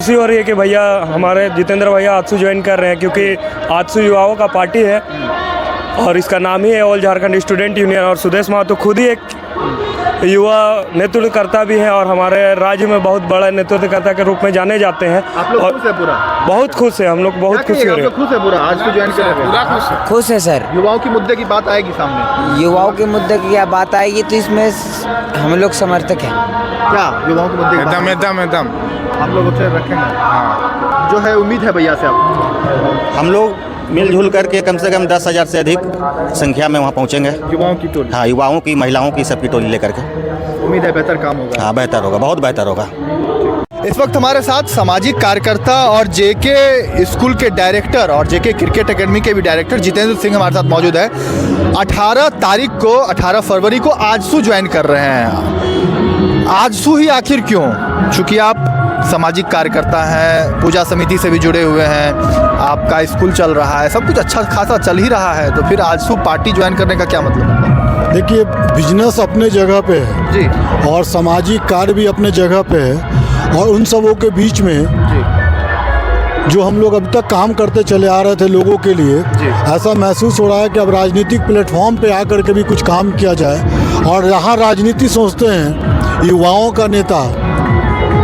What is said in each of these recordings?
खुशी हो रही है कि भैया हमारे जितेंद्र भैया आजसू ज्वाइन कर रहे हैं, क्योंकि आजसू युवाओं का पार्टी है और इसका नाम ही है ऑल झारखंड स्टूडेंट यूनियन। और सुदेश महतो खुद ही एक युवा नेतृत्वकर्ता भी हैं और हमारे राज्य में बहुत बड़ा नेतृत्वकर्ता के रूप में जाने जाते हैं। आप लोग खुश है पूरा? बहुत खुश है हम लोग, बहुत खुश हो रहे हैं। खुश है पूरा, आज तो ज्वाइन कर रहे हैं? पूरा खुश है सर। युवाओं के मुद्दे की बात आएगी सामने? युवाओं के मुद्दे की क्या बात आएगी तो इसमें हम लोग समर्थक हैं। क्या युवाओं के मुद्दे? एकदम आप लोग उसे रखेंगे? हाँ, जो है उम्मीद है भैया से आप? हम लोग मिलजुल करके कम से कम 10,000 से अधिक संख्या में वहाँ पहुँचेंगे। युवाओं की टोली? हाँ, युवाओं की, महिलाओं की, सबकी टोली लेकर के। उम्मीद है बेहतर काम होगा? हाँ, बेहतर होगा, बहुत बेहतर होगा। इस वक्त हमारे साथ सामाजिक कार्यकर्ता और जेके स्कूल के डायरेक्टर और जेके क्रिकेट एकेडमी के भी डायरेक्टर जितेंद्र सिंह हमारे साथ मौजूद है। 18 फरवरी को आजसू ज्वाइन कर रहे हैं। आजसू ही आखिर क्यों? चूँकि आप सामाजिक कार्यकर्ता हैं, पूजा समिति से भी जुड़े हुए हैं, आपका स्कूल चल रहा है, सब कुछ अच्छा खासा चल ही रहा है, तो फिर आजसू पार्टी ज्वाइन करने का क्या मतलब है? देखिए, बिजनेस अपने जगह पे है जी, और सामाजिक कार्य भी अपने जगह पे है, और उन सबों के बीच में जी, जो हम लोग अभी तक काम करते चले आ रहे थे लोगों के लिए, ऐसा महसूस हो रहा है कि अब राजनीतिक प्लेटफॉर्म पे आकर के भी कुछ काम किया जाए। और यहाँ राजनीति सोचते हैं, युवाओं का नेता,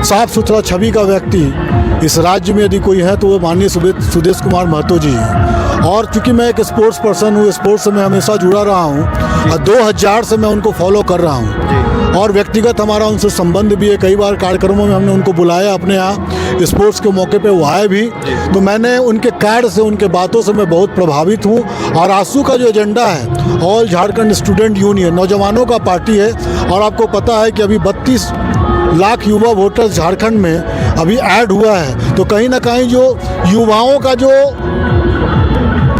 साफ सुथरा छवि का व्यक्ति इस राज्य में यदि कोई है तो वो माननीय सुदेश कुमार महतो जी हैं। और चूँकि मैं एक स्पोर्ट्स पर्सन हूँ, स्पोर्ट्स से मैं हमेशा जुड़ा रहा हूँ और 2000 से मैं उनको फॉलो कर रहा हूँ और व्यक्तिगत हमारा उनसे संबंध भी है। कई बार कार्यक्रमों में हमने उनको बुलाया अपने यहाँ, स्पोर्ट्स के मौके पे वो आए भी, तो मैंने उनके कार्य से, उनके बातों से मैं बहुत प्रभावित हूँ। और आजसू का जो एजेंडा है, ऑल झारखंड स्टूडेंट यूनियन, नौजवानों का पार्टी है। और आपको पता है कि अभी 32 लाख युवा वोटर्स झारखंड में अभी ऐड हुआ है, तो कहीं ना कहीं जो युवाओं का जो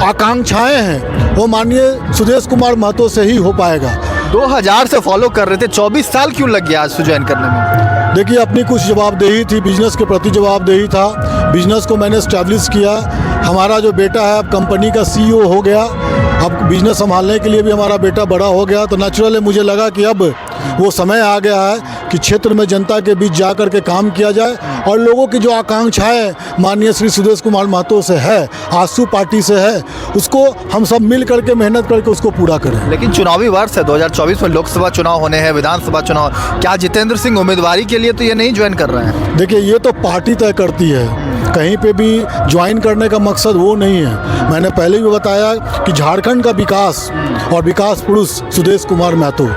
आकांक्षाएं हैं वो माननीय सुदेश कुमार महतो से ही हो पाएगा। 2000 से फॉलो कर रहे थे, 24 साल क्यों लग गया आज ज्वाइन करने में? देखिए, अपनी कुछ जवाबदेही थी, बिजनेस के प्रति जवाबदेही था, बिजनेस को मैंने एस्टैब्लिश किया। हमारा जो बेटा है अब कंपनी का CEO हो गया, अब बिजनेस संभालने के लिए भी हमारा बेटा बड़ा हो गया, तो नेचुरली मुझे लगा कि अब वो समय आ गया है कि क्षेत्र में जनता के बीच जा कर के काम किया जाए और लोगों की जो आकांक्षाएं माननीय श्री सुदेश कुमार महतो से है, आजसू पार्टी से है, उसको हम सब मिल करके मेहनत करके उसको पूरा करें। लेकिन चुनावी वर्ष है, 2024 में लोकसभा चुनाव होने हैं, विधानसभा चुनाव, क्या जितेंद्र सिंह उम्मीदवारी के लिए तो ये नहीं ज्वाइन कर रहे हैं? देखिए, ये तो पार्टी तय करती है, कहीं पे भी ज्वाइन करने का मकसद वो नहीं है। मैंने पहले भी बताया कि झारखंड का विकास और विकास पुरुष सुदेश कुमार महतो,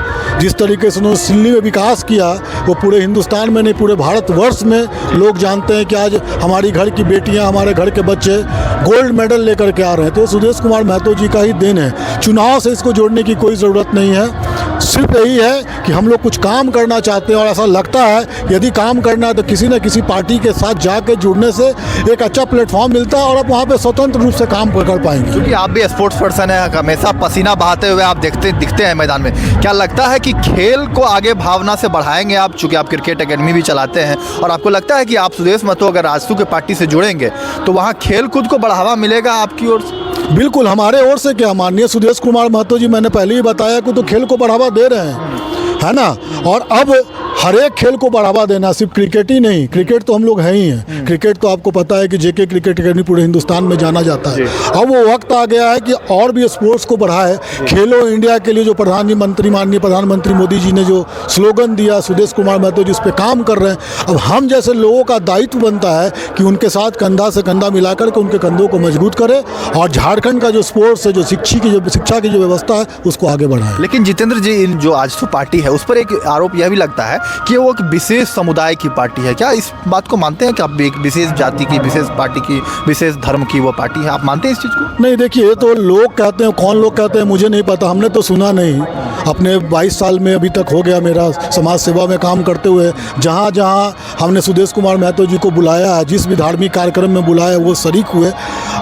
जिस तरीके से उन्होंने सिल्ली में विकास किया, वो पूरे हिंदुस्तान में नहीं, पूरे भारतवर्ष में लोग जानते हैं कि आज हमारी घर की बेटियां, हमारे घर के बच्चे गोल्ड मेडल लेकर के आ रहे हैं, तो सुदेश कुमार महतो जी का ही देन है। चुनाव से इसको जोड़ने की कोई ज़रूरत नहीं है, सिर्फ यही है कि हम लोग कुछ काम करना चाहते हैं और ऐसा लगता है यदि काम करना है तो किसी न किसी पार्टी के साथ जाकर जुड़ने से एक अच्छा प्लेटफॉर्म मिलता है और आप वहाँ पे स्वतंत्र रूप से काम कर पाएंगे। क्योंकि आप भी स्पोर्ट्स पर्सन है, हमेशा पसीना बहाते हुए आप दिखते हैं मैदान में, क्या लगता है कि खेल को आगे भावना से बढ़ाएंगे आप? चूँकि आप क्रिकेट एकेडमी भी चलाते हैं, और आपको लगता है कि आप सुदेश महतो अगर आजसू के पार्टी से जुड़ेंगे तो वहाँ खेल कूद को बढ़ावा मिलेगा आपकी ओर से? बिल्कुल, हमारे ओर से क्या, माननीय सुदेश कुमार महतो जी, मैंने पहले ही बताया कि तो खेल को बढ़ावा दे रहे हैं, है ना। और अब हर एक खेल को बढ़ावा देना, सिर्फ क्रिकेट ही नहीं, क्रिकेट तो हम लोग हैं ही हैं, क्रिकेट तो आपको पता है कि जेके क्रिकेट एकेडमी पूरे हिंदुस्तान में जाना जाता है। अब वो वक्त आ गया है कि और भी स्पोर्ट्स को बढ़ाए। खेलो इंडिया के लिए जो प्रधानमंत्री, माननीय प्रधानमंत्री मोदी जी ने जो स्लोगन दिया, सुदेश कुमार महतो जिस पे काम कर रहे हैं, अब हम जैसे लोगों का दायित्व बनता है कि उनके साथ कंधा से कंधा मिलाकर के उनके कंधों को मजबूत करें और झारखंड का जो स्पोर्ट्स है, जो शिक्षा की जो व्यवस्था है, उसको आगे बढ़ाएं। लेकिन जितेंद्र जी, जो आजसू पार्टी है उस पर एक आरोप यह भी लगता है कि वो एक विशेष समुदाय की पार्टी है। क्या इस बात को मानते हैं कि आप एक विशेष जाति की, विशेष पार्टी की, विशेष धर्म की वो पार्टी है? आप मानते हैं इस चीज़ को? नहीं, देखिए, ये तो लोग कहते हैं, कौन लोग कहते हैं मुझे नहीं पता, हमने तो सुना नहीं। अपने 22 साल में अभी तक हो गया मेरा समाज सेवा में काम करते हुए, जहाँ जहाँ हमने सुदेश कुमार महतो जी को बुलाया है, जिस भी धार्मिक कार्यक्रम में बुलाया वो शरीक हुए।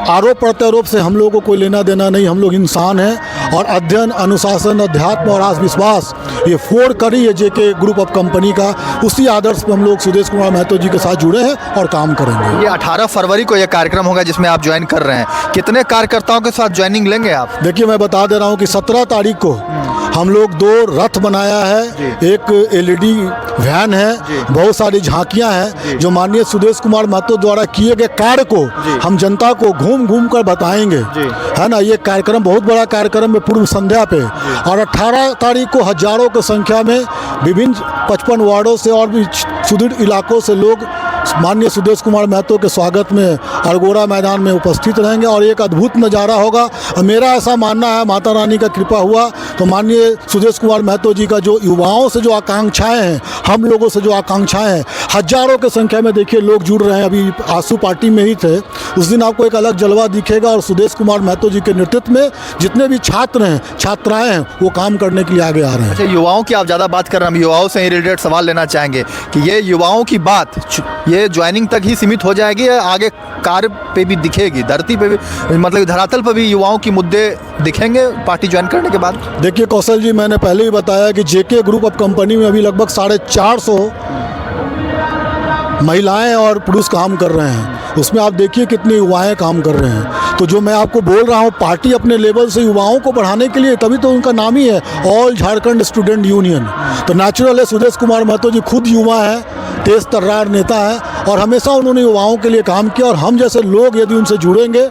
आरोप प्रत्यारोप से हम लोगों को कोई लेना देना नहीं, हम लोग इंसान हैं और अध्ययन, अनुशासन, अध्यात्म और आत्मविश्वास, ये 4 कड़ी है जेके ग्रुप ऑफ कंपनी का, उसी आदर्श पे हम लोग सुदेश कुमार महतो जी के साथ जुड़े हैं और काम करेंगे। ये 18 फरवरी को ये कार्यक्रम होगा जिसमें आप ज्वाइन कर रहे हैं, कितने कार्यकर्ताओं के साथ ज्वाइनिंग लेंगे आप? देखिए, मैं बता दे रहा हूँ कि 17 तारीख को हम लोग 2 रथ बनाया है, एक LED वैन है, बहुत सारी झांकियां हैं जो माननीय सुदेश कुमार महतो द्वारा किए गए कार्य को हम जनता को घूम घूम कर बताएंगे, है ना। ये कार्यक्रम बहुत बड़ा कार्यक्रम है पूर्व संध्या पे, और 18 तारीख को हजारों की संख्या में विभिन्न 55 वार्डों से और भी सुदूर इलाकों से लोग माननीय सुदेश कुमार महतो के स्वागत में अरगोड़ा मैदान में उपस्थित रहेंगे और एक अद्भुत नज़ारा होगा। और मेरा ऐसा मानना है, माता रानी का कृपा हुआ तो माननीय सुदेश कुमार महतो जी का जो युवाओं से जो आकांक्षाएं हैं, हम लोगों से जो आकांक्षाएं हैं, हजारों की संख्या में देखिए लोग जुड़ रहे हैं। अभी आंसू पार्टी में ही थे, उस दिन आपको एक अलग जलवा दिखेगा और सुदेश कुमार महतो जी के नेतृत्व में जितने भी छात्र हैं, छात्राएँ हैं, वो काम करने के लिए आगे आ रहे हैं। अच्छा, युवाओं की आप ज़्यादा बात कर रहे हैं, हम युवाओं से ही रिलेटेड सवाल लेना चाहेंगे कि ये युवाओं की बात ये ज्वाइनिंग तक ही सीमित हो जाएगी या आगे कार्य पे भी दिखेगी, धरती पे भी, मतलब धरातल पर भी युवाओं की मुद्दे दिखेंगे पार्टी ज्वाइन करने के बाद? देखिए कौशल जी, मैंने पहले ही बताया कि जेके ग्रुप ऑफ कंपनी में अभी लगभग 450 महिलाएं और पुरुष काम कर रहे हैं। उसमें आप देखिए कितनी युवाएं काम कर रहे हैं। तो जो मैं आपको बोल रहा हूँ, पार्टी अपने लेवल से युवाओं को बढ़ाने के लिए, तभी तो उनका नाम ही है ऑल झारखंड स्टूडेंट यूनियन। तो नेचुरल है, सुदेश कुमार महतो जी खुद युवा हैं, तेज तर्रार नेता है और हमेशा उन्होंने युवाओं के लिए काम किया। और हम जैसे लोग यदि उनसे जुड़ेंगे,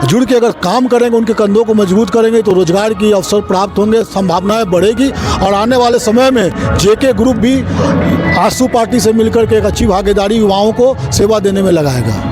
जुड़ के अगर काम करेंगे, उनके कंधों को मजबूत करेंगे, तो रोजगार की अवसर प्राप्त होंगे, संभावनाएं बढ़ेगी। और आने वाले समय में जेके ग्रुप भी आंसू पार्टी से मिलकर के एक अच्छी भागीदारी युवाओं को सेवा देने में लगाएगा।